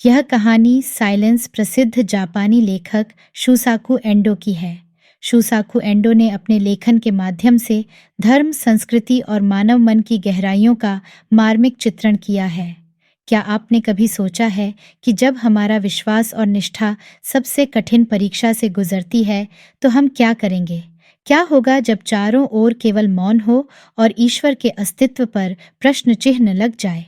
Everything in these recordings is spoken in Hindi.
यह कहानी साइलेंस प्रसिद्ध जापानी लेखक शूसाकू एंडो की है। शूसाकू एंडो ने अपने लेखन के माध्यम से धर्म, संस्कृति और मानव मन की गहराइयों का मार्मिक चित्रण किया है। क्या आपने कभी सोचा है कि जब हमारा विश्वास और निष्ठा सबसे कठिन परीक्षा से गुजरती है तो हम क्या करेंगे? क्या होगा जब चारों ओर केवल मौन हो और ईश्वर के अस्तित्व पर प्रश्न चिन्ह लग जाए?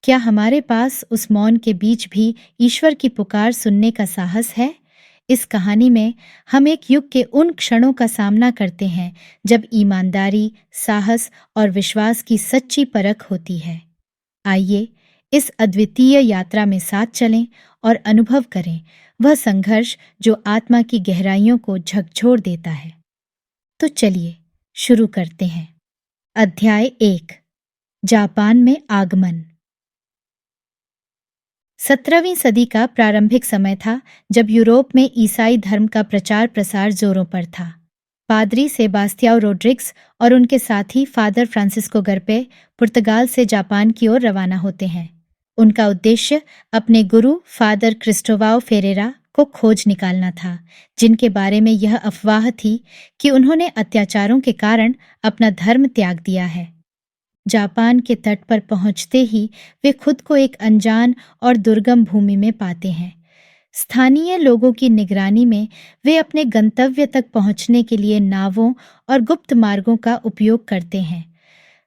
क्या हमारे पास उस मौन के बीच भी ईश्वर की पुकार सुनने का साहस है? इस कहानी में हम एक युग के उन क्षणों का सामना करते हैं जब ईमानदारी, साहस और विश्वास की सच्ची परख होती है। आइए इस अद्वितीय यात्रा में साथ चलें और अनुभव करें वह संघर्ष जो आत्मा की गहराइयों को झकझोर देता है। तो चलिए शुरू करते हैं। अध्याय 1, जापान में आगमन। 17वीं सदी का प्रारंभिक समय था जब यूरोप में ईसाई धर्म का प्रचार प्रसार जोरों पर था। पादरी सेबास्तियाओ रोड्रिग्स और उनके साथी फादर फ्रांसिस्को गर्पे पुर्तगाल से जापान की ओर रवाना होते हैं। उनका उद्देश्य अपने गुरु फादर क्रिस्टोवाओ फेरेरा को खोज निकालना था, जिनके बारे में यह अफवाह थी कि उन्होंने अत्याचारों के कारण अपना धर्म त्याग दिया है। जापान के तट पर पहुंचते ही वे खुद को एक अनजान और दुर्गम भूमि में पाते हैं। स्थानीय लोगों की निगरानी में वे अपने गंतव्य तक पहुंचने के लिए नावों और गुप्त मार्गों का उपयोग करते हैं।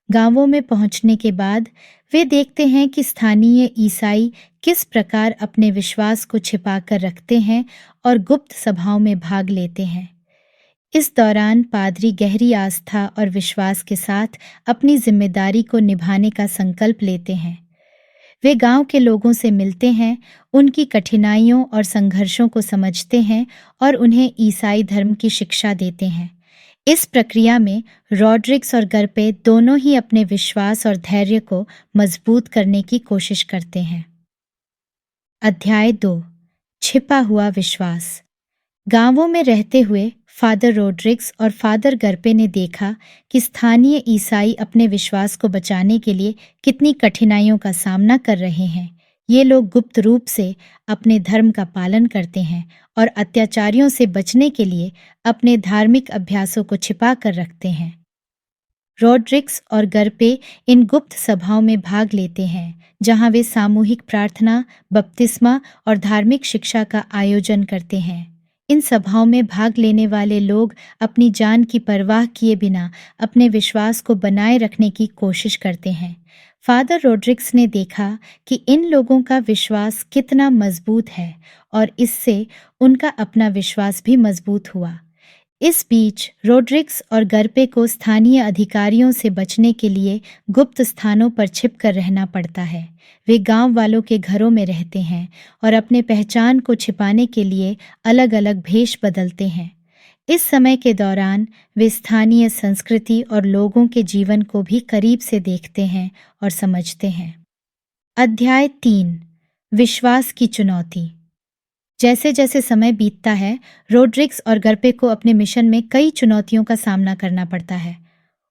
गांवों में पहुंचने के बाद वे देखते हैं कि स्थानीय ईसाई किस प्रकार अपने विश्वास को छिपाकर रखते हैं और गुप्त सभाओं में भाग लेते हैं। इस दौरान पादरी गहरी आस्था और विश्वास के साथ अपनी जिम्मेदारी को निभाने का संकल्प लेते हैं। वे गांव के लोगों से मिलते हैं, उनकी कठिनाइयों और संघर्षों को समझते हैं और उन्हें ईसाई धर्म की शिक्षा देते हैं। इस प्रक्रिया में रॉड्रिग्स और गर्पे दोनों ही अपने विश्वास और धैर्य को मजबूत करने की कोशिश करते हैं। अध्याय 2, छिपा हुआ विश्वास। गांवों में रहते हुए फादर रॉड्रिग्स और फादर गर्पे ने देखा कि स्थानीय ईसाई अपने विश्वास को बचाने के लिए कितनी कठिनाइयों का सामना कर रहे हैं। ये लोग गुप्त रूप से अपने धर्म का पालन करते हैं और अत्याचारियों से बचने के लिए अपने धार्मिक अभ्यासों को छिपा कर रखते हैं। रॉड्रिग्स और गर्पे इन गुप्त सभाओं में भाग लेते हैं, जहां वे सामूहिक प्रार्थना, बपतिस्मा और धार्मिक शिक्षा का आयोजन करते हैं। इन सभाओं में भाग लेने वाले लोग अपनी जान की परवाह किए बिना अपने विश्वास को बनाए रखने की कोशिश करते हैं। फादर रॉड्रिग्स ने देखा कि इन लोगों का विश्वास कितना मजबूत है और इससे उनका अपना विश्वास भी मजबूत हुआ। इस बीच रॉड्रिग्स और गर्पे को स्थानीय अधिकारियों से बचने के लिए गुप्त स्थानों पर छिपकर रहना पड़ता है। वे गांव वालों के घरों में रहते हैं और अपने पहचान को छिपाने के लिए अलग अलग भेष बदलते हैं। इस समय के दौरान वे स्थानीय संस्कृति और लोगों के जीवन को भी करीब से देखते हैं और समझते हैं। अध्याय 3, विश्वास की चुनौती। जैसे जैसे समय बीतता है, रॉड्रिग्स और गर्पे को अपने मिशन में कई चुनौतियों का सामना करना पड़ता है।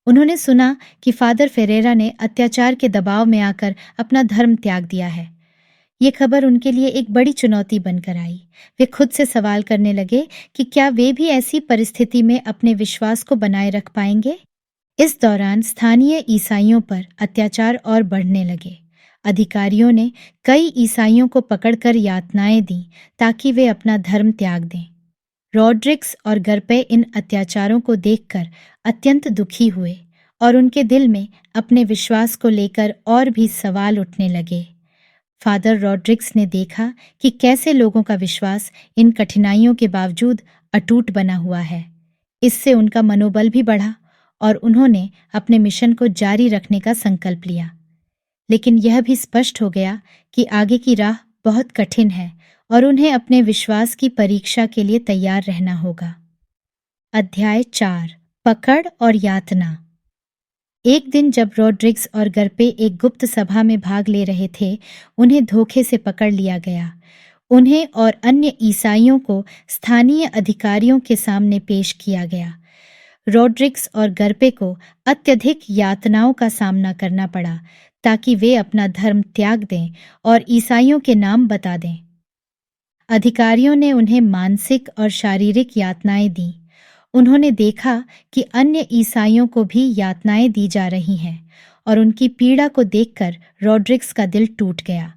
उन्होंने सुना कि फादर फेरेरा ने अत्याचार के दबाव में आकर अपना धर्म त्याग दिया है। ये खबर उनके लिए एक बड़ी चुनौती बनकर आई। वे खुद से सवाल करने लगे कि क्या वे भी ऐसी परिस्थिति में अपने विश्वास को बनाए रख पाएंगे। इस दौरान स्थानीय ईसाइयों पर अत्याचार और बढ़ने लगे। अधिकारियों ने कई ईसाइयों को पकड़कर यातनाएं दी ताकि वे अपना धर्म त्याग दें। रॉड्रिग्स और गर्पे इन अत्याचारों को देखकर अत्यंत दुखी हुए और उनके दिल में अपने विश्वास को लेकर और भी सवाल उठने लगे। फादर रॉड्रिग्स ने देखा कि कैसे लोगों का विश्वास इन कठिनाइयों के बावजूद अटूट बना हुआ है। इससे उनका मनोबल भी बढ़ा और उन्होंने अपने मिशन को जारी रखने का संकल्प लिया। लेकिन यह भी स्पष्ट हो गया कि आगे की राह बहुत कठिन है और उन्हें अपने विश्वास की परीक्षा के लिए तैयार रहना होगा। अध्याय 4, पकड़ और यातना। एक दिन जब रॉड्रिग्स और गर्पे एक गुप्त सभा में भाग ले रहे थे, उन्हें धोखे से पकड़ लिया गया। उन्हें और अन्य ईसाइयों को स्थानीय अधिकारियों के सामने पेश किया गया। रॉड्रिग्स और गर्पे को अत्यधिक यातनाओं का सामना करना पड़ा। ताकि वे अपना धर्म त्याग दें और ईसाइयों के नाम बता दें। अधिकारियों ने उन्हें मानसिक और शारीरिक यातनाएं दी। उन्होंने देखा कि अन्य ईसाइयों को भी यातनाएं दी जा रही हैं और उनकी पीड़ा को देखकर रॉड्रिक्स का दिल टूट गया।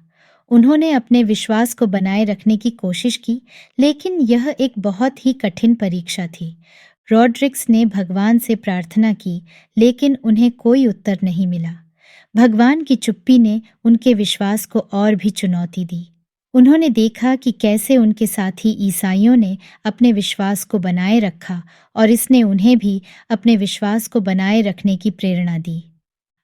उन्होंने अपने विश्वास को बनाए रखने की कोशिश की, लेकिन यह एक बहुत ही कठिन परीक्षा थी। रॉड्रिक्स ने भगवान से प्रार्थना की, लेकिन उन्हें कोई उत्तर नहीं मिला। भगवान की चुप्पी ने उनके विश्वास को और भी चुनौती दी। उन्होंने देखा कि कैसे उनके साथी ईसाइयों ने अपने विश्वास को बनाए रखा और इसने उन्हें भी अपने विश्वास को बनाए रखने की प्रेरणा दी।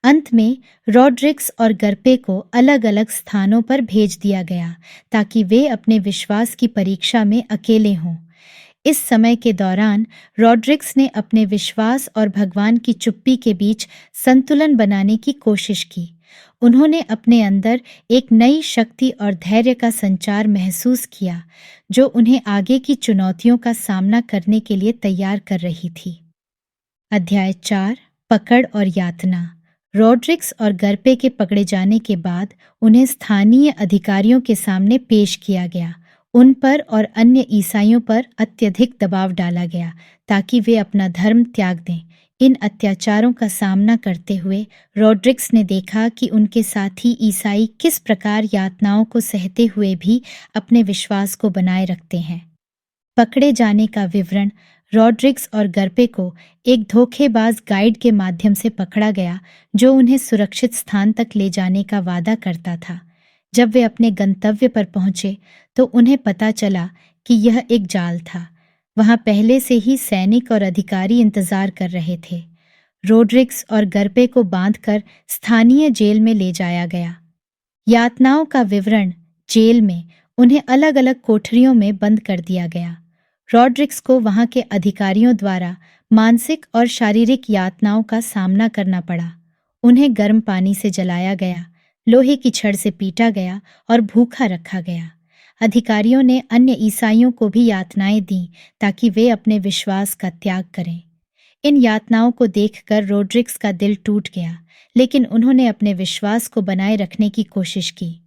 अंत में रॉड्रिक्स और गर्पे को अलग-अलग स्थानों पर भेज दिया गया ताकि वे अपने विश्वास की परीक्षा में अकेले हों। इस समय के दौरान रॉड्रिक्स ने अपने विश्वास और भगवान की चुप्पी के बीच संतुलन बनाने की कोशिश की। उन्होंने अपने अंदर एक नई शक्ति और धैर्य का संचार महसूस किया, जो उन्हें आगे की चुनौतियों का सामना करने के लिए तैयार कर रही थी। अध्याय 4, पकड़ और यातना। रॉड्रिक्स और गर्पे के पकड़े जाने के बाद उन्हें स्थानीय अधिकारियों के सामने पेश किया गया। उन पर और अन्य ईसाइयों पर अत्यधिक दबाव डाला गया ताकि वे अपना धर्म त्याग दें। इन अत्याचारों का सामना करते हुए रॉड्रिक्स ने देखा कि उनके साथी ईसाई किस प्रकार यातनाओं को सहते हुए भी अपने विश्वास को बनाए रखते हैं। पकड़े जाने का विवरण। रॉड्रिक्स और गर्पे को एक धोखेबाज गाइड के माध्यम से पकड़ा गया, जो उन्हें सुरक्षित स्थान तक ले जाने का वादा करता था। जब वे अपने गंतव्य पर पहुंचे तो उन्हें पता चला कि यह एक जाल था। वहां पहले से ही सैनिक और अधिकारी इंतजार कर रहे थे। रॉड्रिक्स और गर्पे को बांधकर स्थानीय जेल में ले जाया गया। यातनाओं का विवरण। जेल में उन्हें अलग-अलग कोठरियों में बंद कर दिया गया। रॉड्रिक्स को वहां के अधिकारियों द्वारा मानसिक और शारीरिक यातनाओं का सामना करना पड़ा। उन्हें गर्म पानी से जलाया गया, लोहे की छड़ से पीटा गया और भूखा रखा गया। अधिकारियों ने अन्य ईसाइयों को भी यातनाएं दी ताकि वे अपने विश्वास का त्याग करें। इन यातनाओं को देखकर रॉड्रिक्स का दिल टूट गया, लेकिन उन्होंने अपने विश्वास को बनाए रखने की कोशिश की।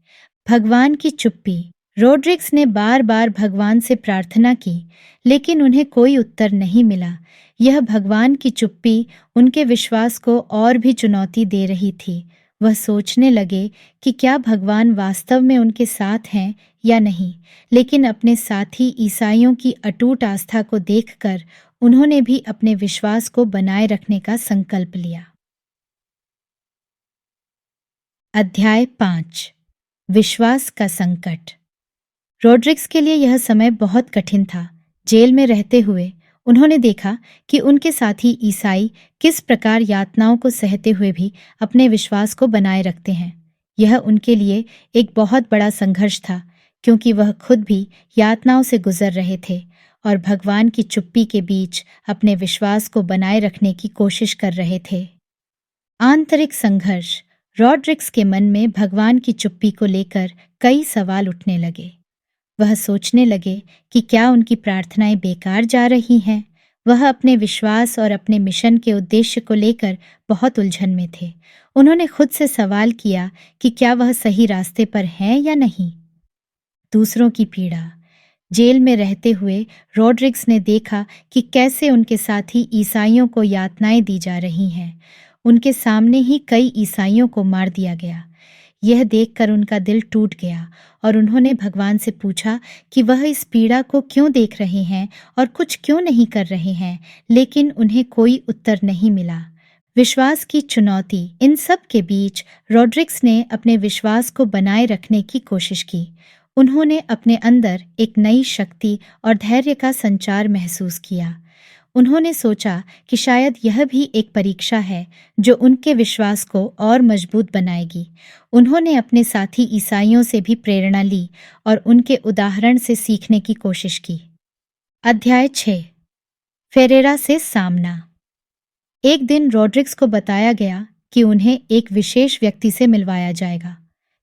भगवान की चुप्पी। रॉड्रिक्स ने बार बार भगवान से प्रार्थना की, लेकिन उन्हें कोई उत्तर नहीं मिला। यह भगवान की चुप्पी उनके विश्वास को और भी चुनौती दे रही थी। वह सोचने लगे कि क्या भगवान वास्तव में उनके साथ हैं या नहीं, लेकिन अपने साथी ईसाइयों की अटूट आस्था को देखकर उन्होंने भी अपने विश्वास को बनाए रखने का संकल्प लिया। अध्याय 5, विश्वास का संकट। रॉड्रिक्स के लिए यह समय बहुत कठिन था। जेल में रहते हुए उन्होंने देखा कि उनके साथी ईसाई किस प्रकार यातनाओं को सहते हुए भी अपने विश्वास को बनाए रखते हैं। यह उनके लिए एक बहुत बड़ा संघर्ष था, क्योंकि वह खुद भी यातनाओं से गुजर रहे थे और भगवान की चुप्पी के बीच अपने विश्वास को बनाए रखने की कोशिश कर रहे थे। आंतरिक संघर्ष। रॉड्रिक्स के मन में भगवान की चुप्पी को लेकर कई सवाल उठने लगे। वह सोचने लगे कि क्या उनकी प्रार्थनाएं बेकार जा रही हैं। वह अपने विश्वास और अपने मिशन के उद्देश्य को लेकर बहुत उलझन में थे। उन्होंने खुद से सवाल किया कि क्या वह सही रास्ते पर हैं या नहीं। दूसरों की पीड़ा। जेल में रहते हुए रॉड्रिक्स ने देखा कि कैसे उनके साथी ईसाइयों को यातनाएं दी जा रही हैं। उनके सामने ही कई ईसाइयों को मार दिया गया। यह देखकर उनका दिल टूट गया और उन्होंने भगवान से पूछा कि वह इस पीड़ा को क्यों देख रहे हैं और कुछ क्यों नहीं कर रहे हैं, लेकिन उन्हें कोई उत्तर नहीं मिला। विश्वास की चुनौती। इन सब के बीच रॉड्रिक्स ने अपने विश्वास को बनाए रखने की कोशिश की। उन्होंने अपने अंदर एक नई शक्ति और धैर्य का संचार महसूस किया। उन्होंने सोचा कि शायद यह भी एक परीक्षा है जो उनके विश्वास को और मजबूत बनाएगी। उन्होंने अपने साथी ईसाइयों से भी प्रेरणा ली और उनके उदाहरण से सीखने की कोशिश की। अध्याय 6, फेरेरा से सामना। एक दिन रॉड्रिक्स को बताया गया कि उन्हें एक विशेष व्यक्ति से मिलवाया जाएगा।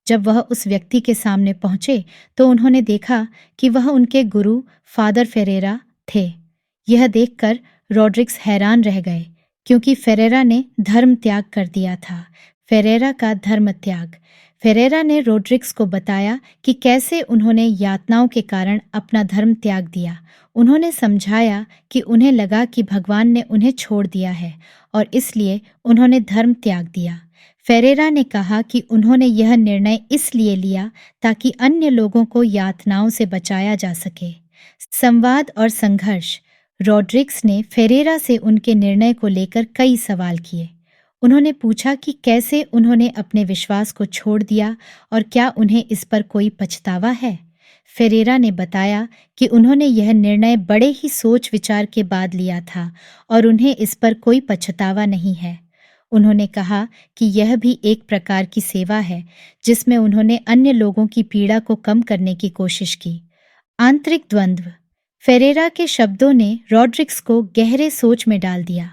जब वह उस व्यक्ति के सामने पहुंचे तो उन्होंने देखा कि वह उनके गुरु फादर फेरेरा थे। यह देखकर रॉड्रिक्स हैरान रह गए, क्योंकि फेरेरा ने धर्म त्याग कर दिया था। फेरेरा का धर्म त्याग। फेरेरा ने रोड्रिग्स को बताया कि कैसे उन्होंने यातनाओं के कारण अपना धर्म त्याग दिया। उन्होंने समझाया कि उन्हें लगा कि भगवान ने उन्हें छोड़ दिया है और इसलिए उन्होंने धर्म त्याग दिया। फेरेरा ने कहा कि उन्होंने यह निर्णय इसलिए लिया ताकि अन्य लोगों को यातनाओं से बचाया जा सके। संवाद और संघर्ष। रोड्रिग्स ने फेरेरा से उनके निर्णय को लेकर कई सवाल किए। उन्होंने पूछा कि कैसे उन्होंने अपने विश्वास को छोड़ दिया और क्या उन्हें इस पर कोई पछतावा है। फेरेरा ने बताया कि उन्होंने यह निर्णय बड़े ही सोच विचार के बाद लिया था और उन्हें इस पर कोई पछतावा नहीं है। उन्होंने कहा कि यह भी एक प्रकार की सेवा है जिसमें उन्होंने अन्य लोगों की पीड़ा को कम करने की कोशिश की। आंतरिक द्वंद्व। फेरेरा के शब्दों ने रोड्रिग्स को गहरे सोच में डाल दिया।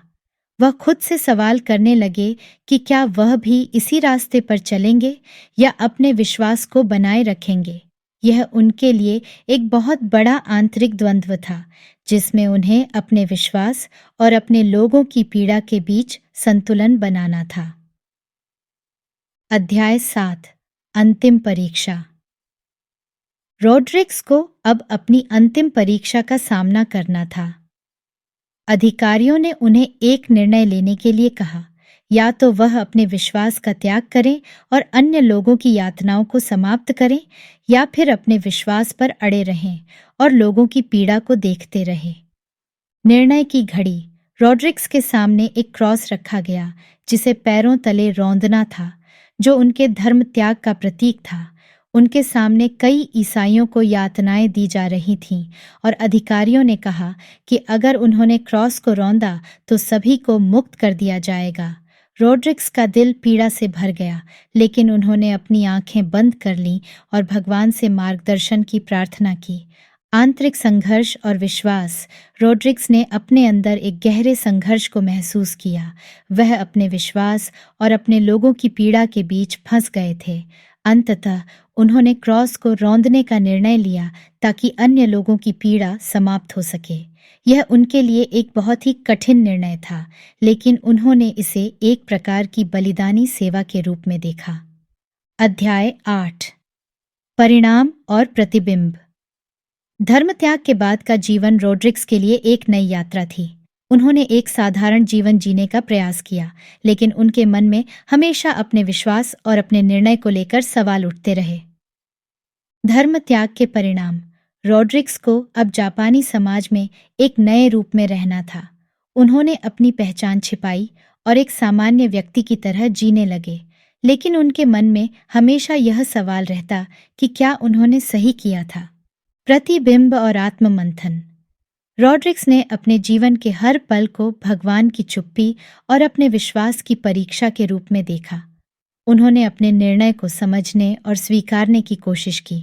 वह खुद से सवाल करने लगे कि क्या वह भी इसी रास्ते पर चलेंगे या अपने विश्वास को बनाए रखेंगे। यह उनके लिए एक बहुत बड़ा आंतरिक द्वंद्व था जिसमें उन्हें अपने विश्वास और अपने लोगों की पीड़ा के बीच संतुलन बनाना था। अध्याय 7। अंतिम परीक्षा। रोड्रिग्स को अब अपनी अंतिम परीक्षा का सामना करना था। अधिकारियों ने उन्हें एक निर्णय लेने के लिए कहा, या तो वह अपने विश्वास का त्याग करें और अन्य लोगों की यातनाओं को समाप्त करें, या फिर अपने विश्वास पर अड़े रहें और लोगों की पीड़ा को देखते रहें। निर्णय की घड़ी। रोड्रिग्स के सामने एक क्रॉस रखा गया जिसे पैरों तले रौंदना था, जो उनके धर्म त्याग का प्रतीक था। उनके सामने कई ईसाइयों को यातनाएं दी जा रही थीं और अधिकारियों ने कहा कि अगर उन्होंने क्रॉस को रौंदा तो सभी को मुक्त कर दिया जाएगा। रोड्रिग्स का दिल पीड़ा से भर गया, लेकिन उन्होंने अपनी आंखें बंद कर लीं और भगवान से मार्गदर्शन की प्रार्थना की। आंतरिक संघर्ष और विश्वास। रोड्रिग्स ने अपने अंदर एक गहरे संघर्ष को महसूस किया। वह अपने विश्वास और अपने लोगों की पीड़ा के बीच फंस गए थे। अंततः उन्होंने क्रॉस को रौंदने का निर्णय लिया ताकि अन्य लोगों की पीड़ा समाप्त हो सके। यह उनके लिए एक बहुत ही कठिन निर्णय था, लेकिन उन्होंने इसे एक प्रकार की बलिदानी सेवा के रूप में देखा। अध्याय 8। परिणाम और प्रतिबिंब। धर्म त्याग के बाद का जीवन रोड्रिग्स के लिए एक नई यात्रा थी। उन्होंने एक साधारण जीवन जीने का प्रयास किया, लेकिन उनके मन में हमेशा अपने विश्वास और अपने निर्णय को लेकर सवाल उठते रहे। धर्म त्याग के परिणाम। रोड्रिग्स को अब जापानी समाज में एक नए रूप में रहना था। उन्होंने अपनी पहचान छिपाई और एक सामान्य व्यक्ति की तरह जीने लगे, लेकिन उनके मन में हमेशा यह सवाल रहता कि क्या उन्होंने सही किया था। प्रतिबिंब और आत्ममंथन। रोड्रिग्स ने अपने जीवन के हर पल को भगवान की चुप्पी और अपने विश्वास की परीक्षा के रूप में देखा। उन्होंने अपने निर्णय को समझने और स्वीकारने की कोशिश की।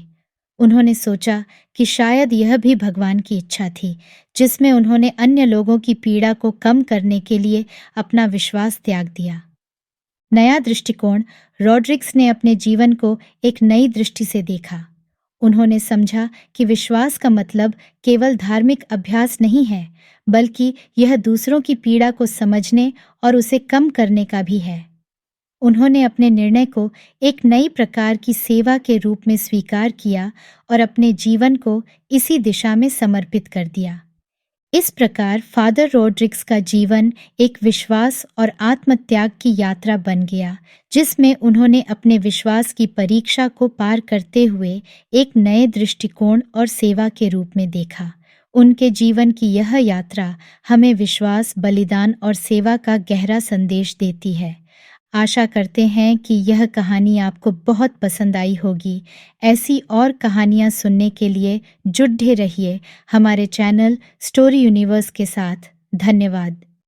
उन्होंने सोचा कि शायद यह भी भगवान की इच्छा थी, जिसमें उन्होंने अन्य लोगों की पीड़ा को कम करने के लिए अपना विश्वास त्याग दिया। नया दृष्टिकोण। रोड्रिग्स ने अपने जीवन को एक नई दृष्टि से देखा। उन्होंने समझा कि विश्वास का मतलब केवल धार्मिक अभ्यास नहीं है, बल्कि यह दूसरों की पीड़ा को समझने और उसे कम करने का भी है। उन्होंने अपने निर्णय को एक नई प्रकार की सेवा के रूप में स्वीकार किया और अपने जीवन को इसी दिशा में समर्पित कर दिया। इस प्रकार फादर रोड्रिग्स का जीवन एक विश्वास और आत्मत्याग की यात्रा बन गया, जिसमें उन्होंने अपने विश्वास की परीक्षा को पार करते हुए एक नए दृष्टिकोण और सेवा के रूप में देखा। उनके जीवन की यह यात्रा हमें विश्वास, बलिदान और सेवा का गहरा संदेश देती है। आशा करते हैं कि यह कहानी आपको बहुत पसंद आई होगी। ऐसी और कहानियाँ सुनने के लिए जुड़े रहिए हमारे चैनल स्टोरी यूनिवर्स के साथ। धन्यवाद।